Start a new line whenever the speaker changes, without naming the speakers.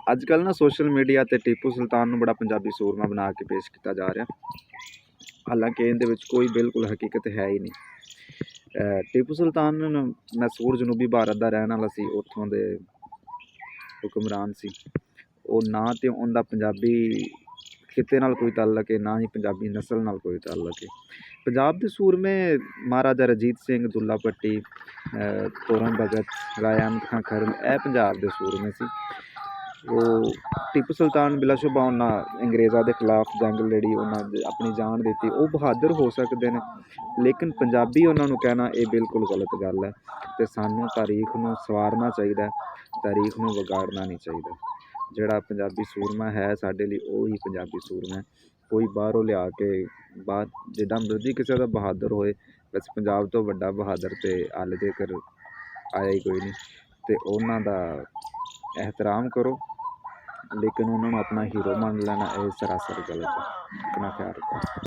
ਅੱਜ ਕੱਲ੍ਹ ਨਾ ਸੋਸ਼ਲ ਮੀਡੀਆ 'ਤੇ ਟੀਪੂ ਸੁਲਤਾਨ ਨੂੰ ਬੜਾ ਪੰਜਾਬੀ ਸੂਰਮਾ ਬਣਾ ਕੇ ਪੇਸ਼ ਕੀਤਾ ਜਾ ਰਿਹਾ। ਹਾਲਾਂਕਿ ਇਹਦੇ ਵਿੱਚ ਕੋਈ ਬਿਲਕੁਲ ਹਕੀਕਤ ਹੈ ਹੀ ਨਹੀਂ। ਟੀਪੂ ਸੁਲਤਾਨ ਮੈਸੂਰ ਜਨੂਬੀ ਭਾਰਤ ਦਾ ਰਹਿਣ ਵਾਲਾ ਸੀ, ਉੱਥੋਂ ਦੇ ਹੁਕਮਰਾਨ ਸੀ। ਉਹ ਨਾ ਤਾਂ ਉਹਦਾ ਪੰਜਾਬੀ ਖਿੱਤੇ ਨਾਲ ਕੋਈ ਤਾਲੁਕ ਹੈ, ਨਾ ਹੀ ਪੰਜਾਬੀ ਨਸਲ ਨਾਲ ਕੋਈ ਤਾਲੁਕ ਹੈ। ਪੰਜਾਬ ਦੇ ਸੂਰਮੇ ਮਹਾਰਾਜਾ ਰਣਜੀਤ ਸਿੰਘ, ਦੁੱਲਾ ਭੱਟੀ, ਤੋਰਨ ਭਗਤ, ਰਾਜਾ ਅਹਿਮਦ ਖਾਂ ਖਰਮ, ਇਹ ਪੰਜਾਬ ਦੇ ਸੂਰਮੇ ਸੀ। ਉਹ ਟੀਪੂ ਸੁਲਤਾਨ ਬਿਲਾਸ਼ੁਬਾ ਉਹਨਾਂ ਅੰਗਰੇਜ਼ਾਂ ਦੇ ਖਿਲਾਫ ਜੰਗ ਲੜੀ, ਉਹਨਾਂ ਦੇ ਆਪਣੀ ਜਾਨ ਦਿੱਤੀ। ਉਹ ਬਹਾਦਰ ਹੋ ਸਕਦੇ ਨੇ, ਲੇਕਿਨ ਪੰਜਾਬੀ ਉਹਨਾਂ ਨੂੰ ਕਹਿਣਾ ਇਹ ਬਿਲਕੁਲ ਗਲਤ ਗੱਲ ਹੈ। ਅਤੇ ਸਾਨੂੰ ਤਾਰੀਖ ਨੂੰ ਸਵਾਰਨਾ ਚਾਹੀਦਾ, ਤਾਰੀਖ ਨੂੰ ਵਿਗਾੜਨਾ ਨਹੀਂ ਚਾਹੀਦਾ। ਜਿਹੜਾ ਪੰਜਾਬੀ ਸੂਰਮਾ ਹੈ ਸਾਡੇ ਲਈ, ਉਹ ਹੀ ਪੰਜਾਬੀ ਸੂਰਮਾ ਹੈ। ਕੋਈ ਬਾਹਰੋਂ ਲਿਆ ਕੇ ਜਿੱਦਾਂ ਮਰਜ਼ੀ ਕਿਸੇ ਦਾ ਬਹਾਦਰ ਹੋਏ, ਵੈਸੇ ਪੰਜਾਬ ਤੋਂ ਵੱਡਾ ਬਹਾਦਰ ਤਾਂ ਹਾਲੇ ਤੱਕ ਆਇਆ ਹੀ ਕੋਈ ਨਹੀਂ। ਅਤੇ ਉਹਨਾਂ ਦਾ ਇਹਤਰਾਮ ਕਰੋ, ਲੇਕਿਨ ਉਹਨਾਂ ਨੂੰ ਆਪਣਾ ਹੀਰੋ ਮੰਨ ਲੈਣਾ ਇਹ ਸਰਾਸਰ ਗਲਤ ਹੈ। ਆਪਣਾ ਖਿਆਲ ਰੱਖੋ।